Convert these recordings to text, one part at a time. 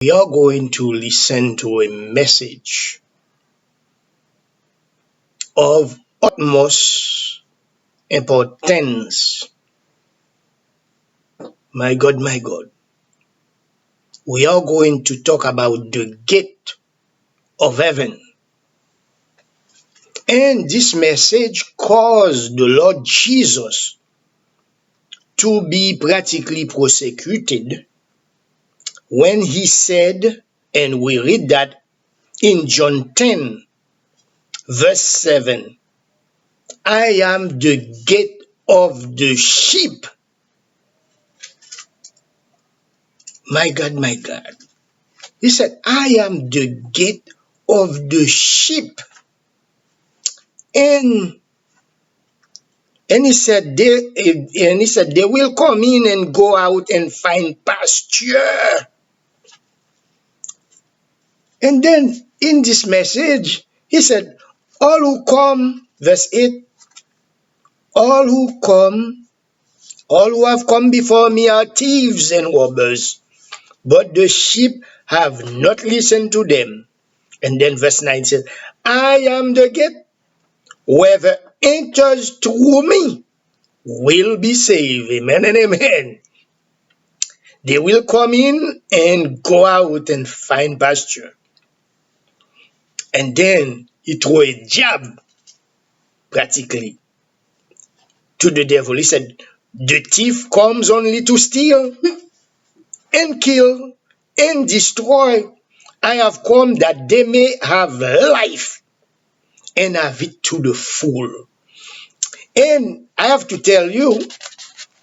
We are going to listen to a message of utmost importance. My God, my God. We are going to talk about the gate of heaven. And this message caused the Lord Jesus to be practically prosecuted when he said, and we read that in John 10, verse 7, I am the gate of the sheep. My God, my God. He said, I am the gate of the sheep. And he said they will come in and go out and find pasture. And then in this message, he said, all who come, verse 8, all who have come before me are thieves and robbers, but the sheep have not listened to them. And then verse 9 says, I am the gate. Whoever enters through me will be saved. Amen and amen. They will come in and go out and find pasture. And then he threw a jab practically to the devil. He said, the thief comes only to steal and kill and destroy. I have come that they may have life and have it to the full. And I have to tell you,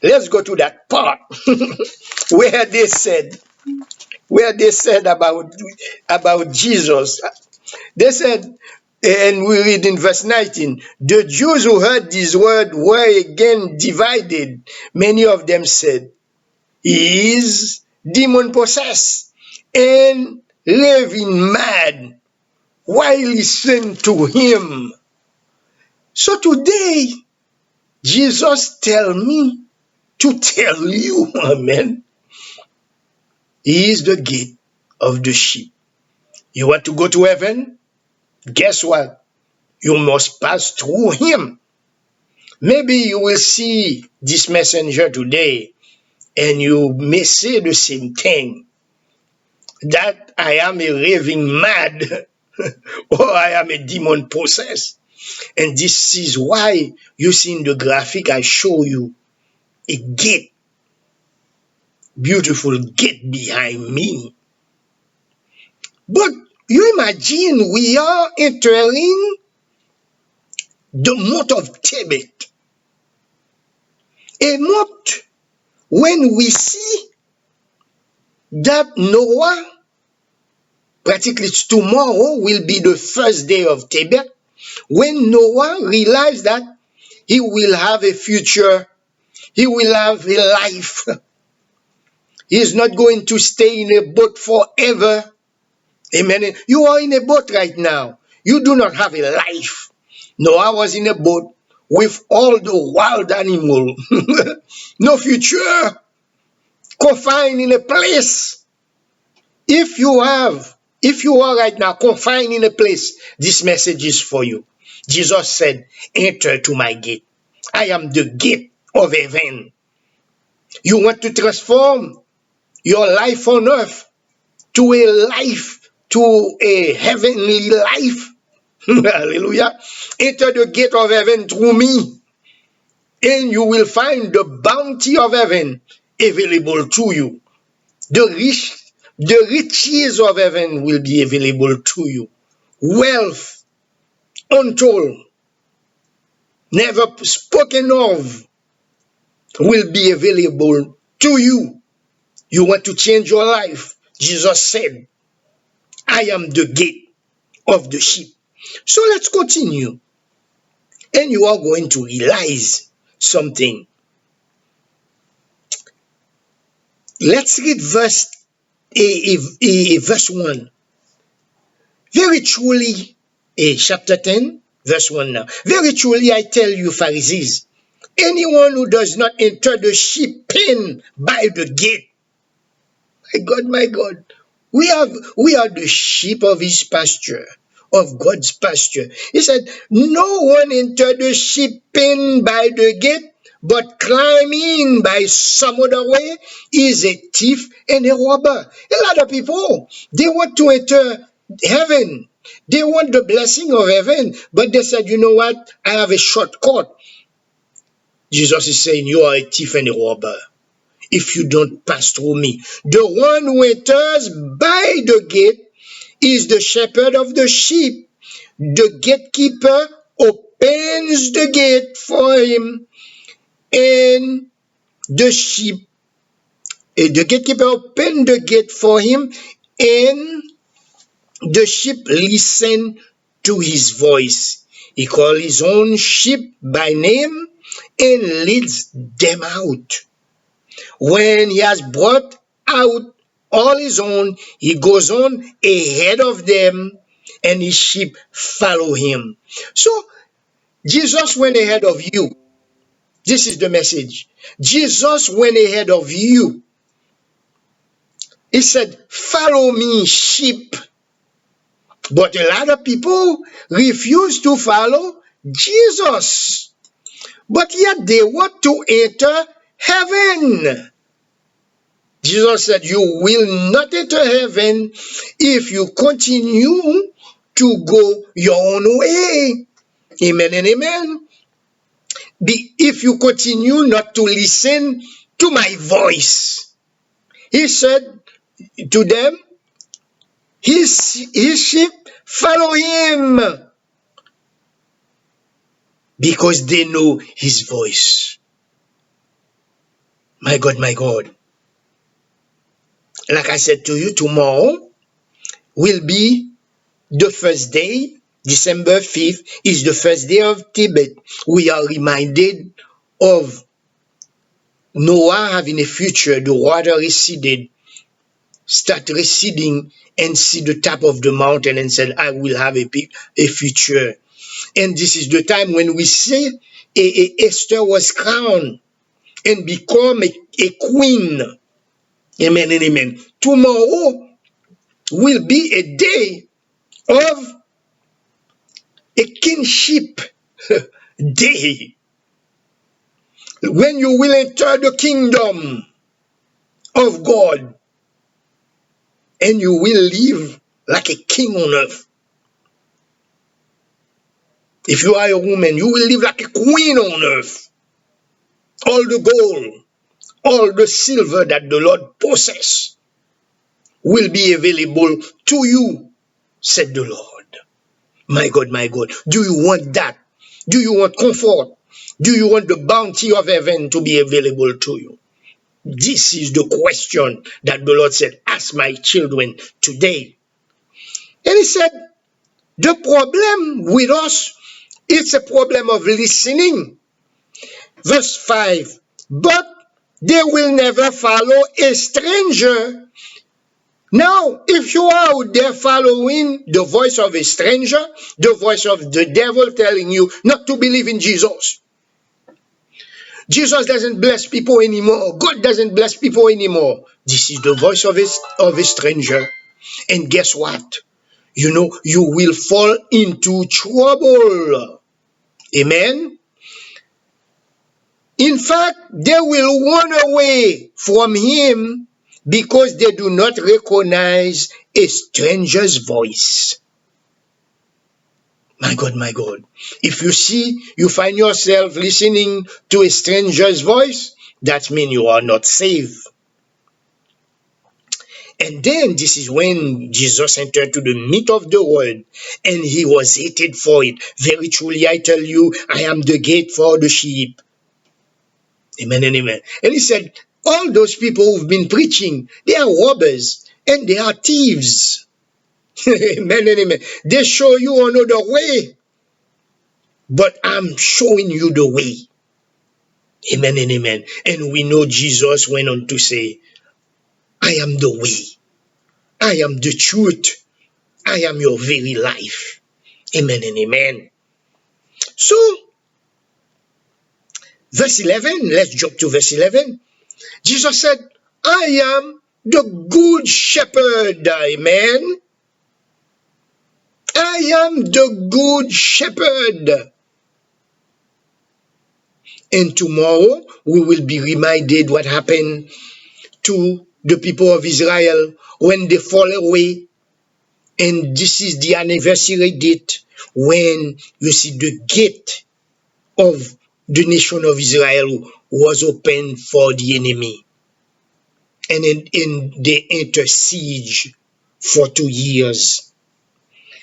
let's go to that part where they said about Jesus. They said, and we read in verse 19, the Jews who heard this word were again divided. Many of them said, he is demon possessed and raving mad. Why listen to him? So today, Jesus tell me to tell you, amen, he is the gate of the sheep. You want to go to heaven? Guess what? You must pass through him. Maybe you will see this messenger today and you may say the same thing, that I am a raving mad or I am a demon possessed. And this is why you see in the graphic I show you a gate, beautiful gate behind me. But you imagine we are entering the month of Tebet, a month when we see that Noah, practically tomorrow will be the first day of Tebet, when Noah realized that he will have a future, he will have a life. He is not going to stay in a boat forever. Amen. You are in a boat right now. You do not have a life. Noah was in a boat with all the wild animals. No future. Confined in a place. If you are right now confined in a place, this message is for you. Jesus said, enter to my gate. I am the gate of heaven. You want to transform your life on earth to a heavenly life. Hallelujah. Enter the gate of heaven through me, and you will find the bounty of heaven available to you. The riches of heaven will be available to you. Wealth untold, never spoken of, will be available to you. You want to change your life? Jesus said, I am the gate of the sheep. So let's continue. And you are going to realize something. Let's read verse 1. Very truly, chapter 10, verse 1 now. Very truly I tell you, Pharisees, anyone who does not enter the sheep pen by the gate, my God, We are the sheep of his pasture, of God's pasture. He said, no one entered the sheep pen by the gate, but climb in by some other way is a thief and a robber. A lot of people, they want to enter heaven. They want the blessing of heaven, but they said, you know what? I have a shortcut. Jesus is saying, you are a thief and a robber if you don't pass through me. The one who enters by the gate is the shepherd of the sheep. The gatekeeper opens the gate for him, and the sheep, the gatekeeper opens the gate for him, and the sheep listen to his voice. He calls his own sheep by name and leads them out. When he has brought out all his own, he goes on ahead of them, and his sheep follow him. So Jesus went ahead of you. This is the message. Jesus went ahead of you. He said, follow me, sheep. But a lot of people refuse to follow Jesus. But yet they want to enter heaven. Jesus said, you will not enter heaven if you continue to go your own way. Amen and amen. If you continue not to listen to my voice. He said to them, his sheep follow him because they know his voice. My God, my God. Like I said to you, tomorrow will be the first day. December 5th is the first day of Tibet. We are reminded of Noah having a future. The water receded, start receding, and see the top of the mountain and said, I will have a future. And this is the time when we say Esther was crowned and become a queen. Amen and amen. Tomorrow will be a day of a kingship day. When you will enter the kingdom of God and you will live like a king on earth. If you are a woman, you will live like a queen on earth. All the gold, all the silver that the Lord possesses will be available to you, said the Lord. My God, my God. Do you want that? Do you want comfort? Do you want the bounty of heaven to be available to you? This is the question that the Lord said, ask my children today. And he said, the problem with us, it's a problem of listening. Verse 5, but they will never follow a stranger. Now, if you are out there following the voice of a stranger, the voice of the devil telling you not to believe in Jesus, Jesus doesn't bless people anymore. God doesn't bless people anymore. This is the voice of a stranger. And guess what? You know, you will fall into trouble. Amen? In fact, they will run away from him because they do not recognize a stranger's voice. My God, my God. If you find yourself listening to a stranger's voice, that means you are not saved. And then this is when Jesus entered to the midst of the world and he was hated for it. Very truly, I tell you, I am the gate for the sheep. Amen and amen. And he said, all those people who've been preaching, they are robbers and they are thieves. Amen and amen. They show you another way, but I'm showing you the way. Amen and amen. And we know Jesus went on to say, I am the way. I am the truth. I am your very life. Amen and amen. So, verse 11, let's jump to verse 11. Jesus said, I am the good shepherd. Amen. I am the good shepherd. And tomorrow we will be reminded what happened to the people of Israel when they fall away. And this is the anniversary date when you see the gate of the nation of Israel was open for the enemy. And they enter siege for 2 years.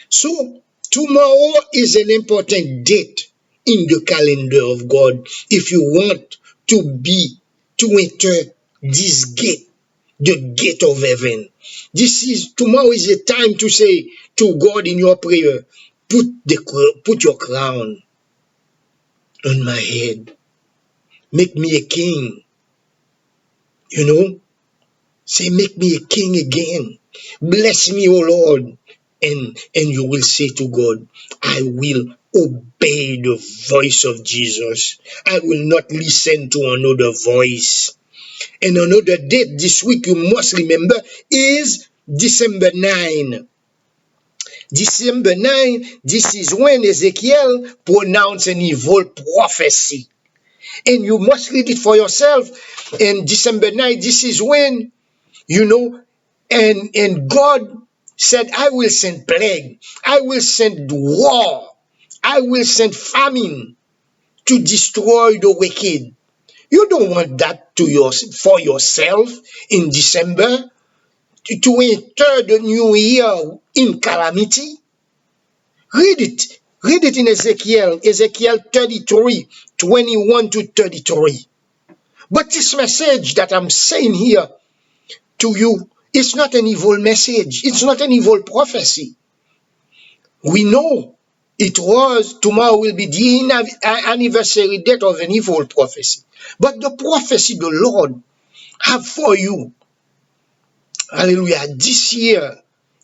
So tomorrow is an important date in the calendar of God if you want to enter this gate, the gate of heaven. Tomorrow is a time to say to God in your prayer, put your crown on my head. Make me a king. You know, say, make me a king again. Bless me, O Lord. And you will say to God, I will obey the voice of Jesus. I will not listen to another voice. And another date this week you must remember is December 9. December 9, this is when Ezekiel pronounced an evil prophecy. And you must read it for yourself. And December 9, this is when, and God said, I will send plague, I will send war, I will send famine to destroy the wicked. You don't want that for yourself in December, to enter the new year in calamity. Read it. Read it in Ezekiel 33, 21 to 33. But this message that I'm saying here to you, it's not an evil message. It's not an evil prophecy. We know tomorrow will be the anniversary date of an evil prophecy. But the prophecy the Lord have for you, hallelujah, this year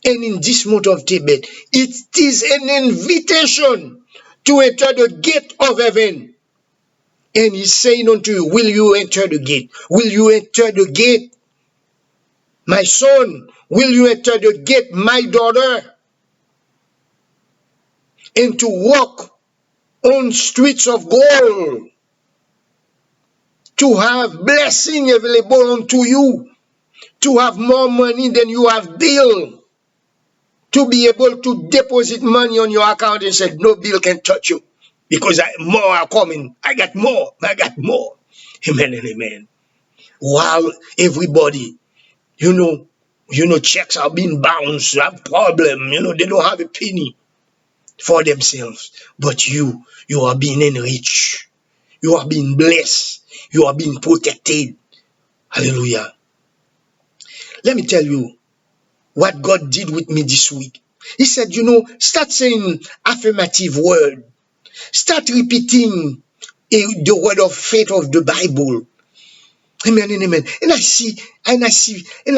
and in this month of Tibet, it is an invitation to enter the gate of heaven. And he's saying unto you, will you enter the gate? Will you enter the gate? My son, will you enter the gate, my daughter? And to walk on streets of gold, to have blessing available unto you, to have more money than you have bill, to be able to deposit money on your account and say, no bill can touch you because more are coming. I got more. Amen and amen. While everybody, checks are being bounced, have problem, they don't have a penny for themselves. But you are being enriched. You are being blessed. You are being protected. Hallelujah. Let me tell you what God did with me this week. He said, start saying affirmative word. Start repeating the word of faith of the Bible. Amen and amen. And I see, and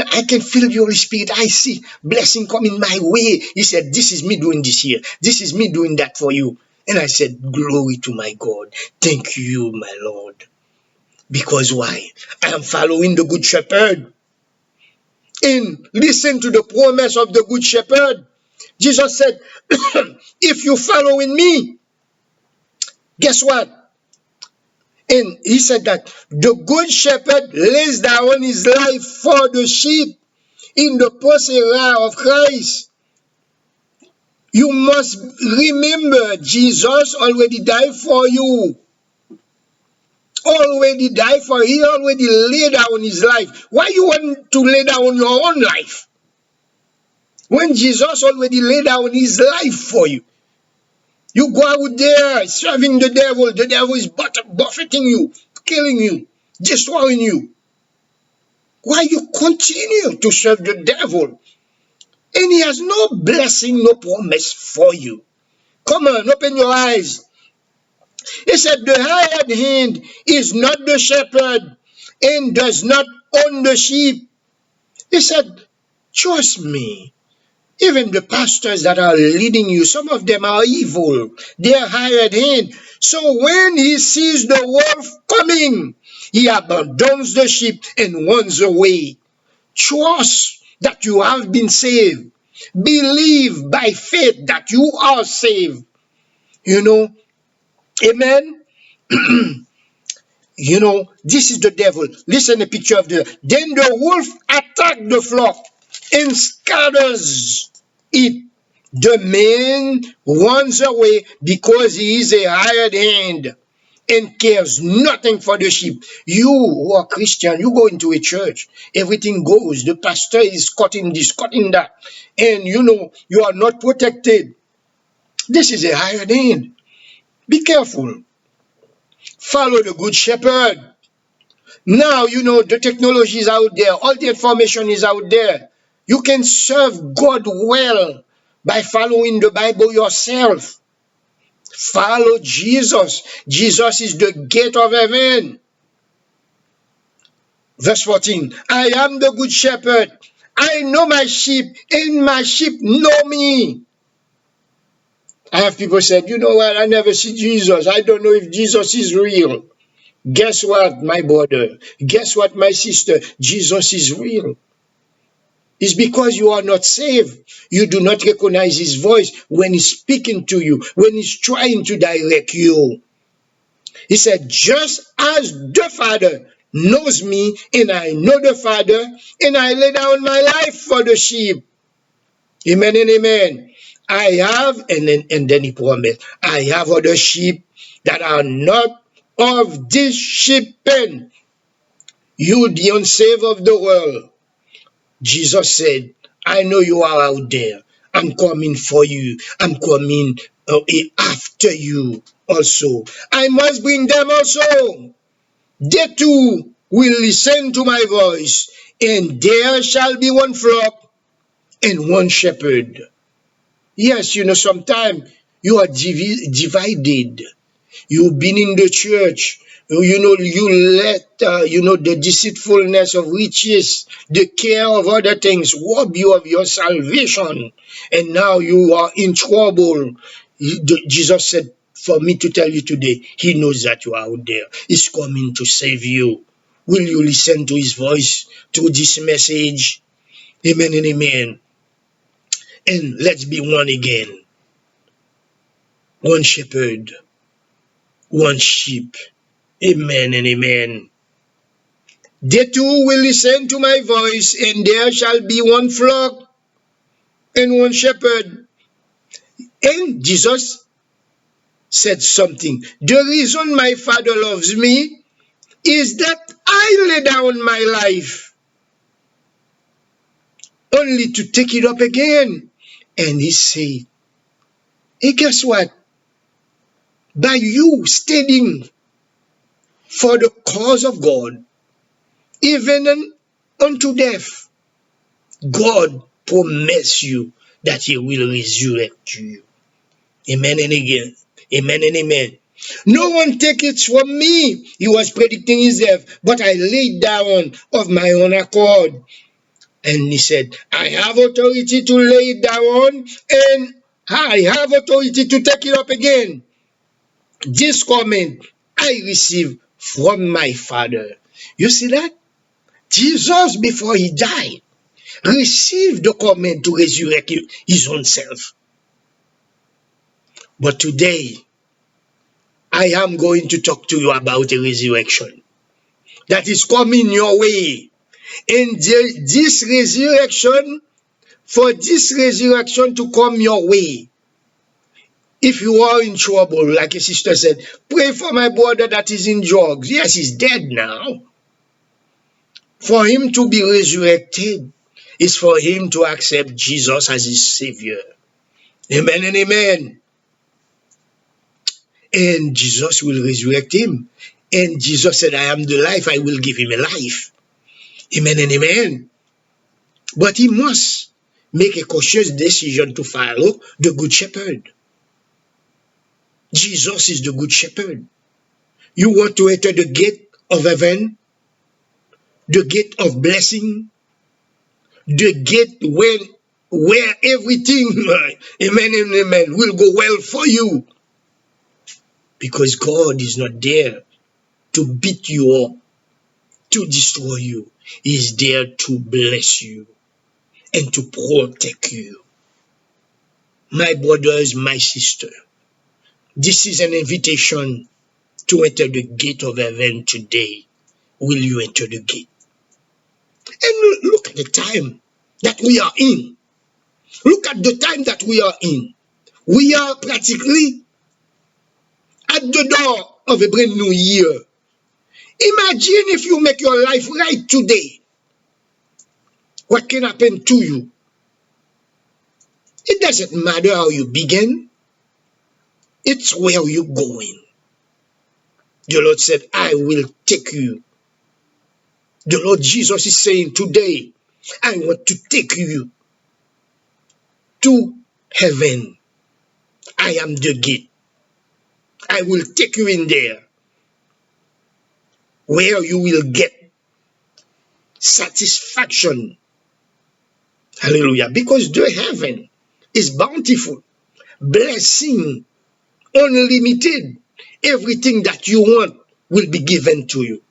I can feel the Holy Spirit. I see blessing coming my way. He said, this is me doing this here. This is me doing that for you. And I said, glory to my God. Thank you, my Lord. Because why? I am following the Good Shepherd. And listen to the promise of the Good Shepherd. Jesus said, if you follow in me, guess what? And he said that the Good Shepherd lays down his life for the sheep in the post-era of Christ. You must remember Jesus already died for you. He already laid down his life. Why you want to lay down your own life? When Jesus already laid down his life for you. You go out there serving the devil is buffeting you, killing you, destroying you. Why you continue to serve the devil? And he has no blessing, no promise for you. Come on, open your eyes. He said, the hired hand is not the shepherd and does not own the sheep. He said, trust me. Even the pastors that are leading you, some of them are evil. They are hired hand. So when he sees the wolf coming, he abandons the sheep and runs away. Trust that you have been saved. Believe by faith that you are saved. You know, amen. This is the devil. Listen, the picture of the. Then the wolf attacked the flock and scatters it. The man runs away because he is a hired hand and cares nothing for the sheep. You who are Christian, you go into a church, everything goes. The pastor is cutting this, cutting that, and you are not protected. This is a hired hand. Be careful. Follow the good shepherd. Now, the technology is out there, all the information is out there. You can serve God well by following the Bible yourself. Follow Jesus. Jesus is the gate of heaven. Verse 14, I am the good shepherd. I know my sheep, and my sheep know me. I have people said, you know what, I never see Jesus. I don't know if Jesus is real. Guess what, my brother? Guess what, my sister? Jesus is real. It's because you are not saved. You do not recognize his voice when he's speaking to you, when he's trying to direct you. He said, just as the Father knows me, and I know the Father, and I lay down my life for the sheep. Amen and amen. I have, and then he promised, I have other sheep that are not of this sheep pen. You, the unsaved of the world. Jesus said, I know you are out there. I'm coming for you. I'm coming after you also. I must bring them also. They too will listen to my voice, and there shall be one flock and one shepherd. Yes, sometimes you are divided. You've been in the church. You let, the deceitfulness of riches, the care of other things rob you of your salvation. And now you are in trouble. Jesus said, for me to tell you today, he knows that you are out there. He's coming to save you. Will you listen to his voice through this message? Amen and amen. And let's be one again. One shepherd, one sheep. Amen and amen. They too will listen to my voice, and there shall be one flock and one shepherd. And Jesus said something. The reason my Father loves me is that I lay down my life only to take it up again. And he said, hey, guess what? By you standing for the cause of God, even unto death, God promised you that he will resurrect you. Amen and again. Amen and amen. No one take it from me. He was predicting his death, but I laid down of my own accord. And he said, I have authority to lay it down, and I have authority to take it up again. This comment I received from my Father. You see that? Jesus, before he died, received the command to resurrect his own self. But today, I am going to talk to you about a resurrection that is coming your way. And this resurrection, for this resurrection to come your way, if you are in trouble, like a sister said, pray for my brother that is in drugs. Yes, he's dead now. For him to be resurrected is for him to accept Jesus as his Savior. Amen and amen. And Jesus will resurrect him. And Jesus said, I am the life, I will give him a life. Amen and amen. But he must make a conscious decision to follow the Good Shepherd. Jesus is the Good Shepherd. You want to enter the gate of heaven, the gate of blessing, the gate where everything, amen and amen, will go well for you. Because God is not there to beat you up, to destroy you. is there to bless you and to protect you. My brothers, my sister, this is an invitation to enter the gate of heaven today. Will you enter the gate? And look at the time that we are in. Look at the time that we are in. We are practically at the door of a brand new year. Imagine if you make your life right today. What can happen to you? It doesn't matter how you begin. It's where you're going. The Lord said, I will take you. The Lord Jesus is saying today, I want to take you to heaven. I am the gate. I will take you in there where you will get satisfaction. Hallelujah. Because the heaven is bountiful, blessing, unlimited. Everything that you want will be given to you.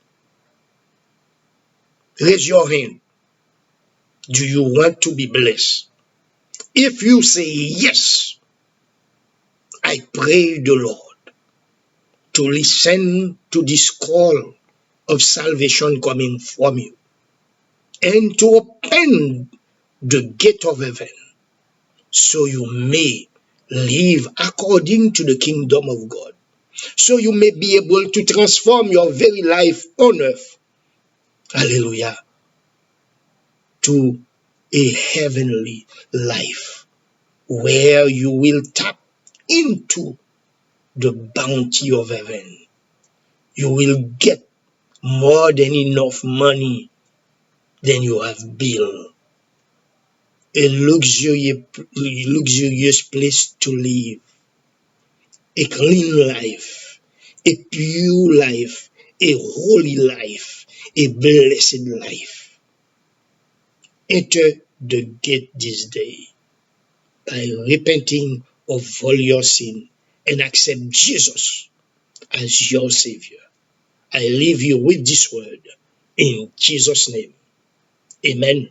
Raise your hand. Do you want to be blessed? If you say yes, I pray the Lord to listen to this call of salvation coming from you and to open the gate of heaven so you may live according to the kingdom of God. So you may be able to transform your very life on earth. Hallelujah. To a heavenly life where you will tap into the bounty of heaven. You will get more than enough money than you have built. A luxurious place to live. A clean life. A pure life. A holy life. A blessed life. Enter the gate this day by repenting of all your sin and accept Jesus as your Savior. I leave you with this word in Jesus' name. Amen.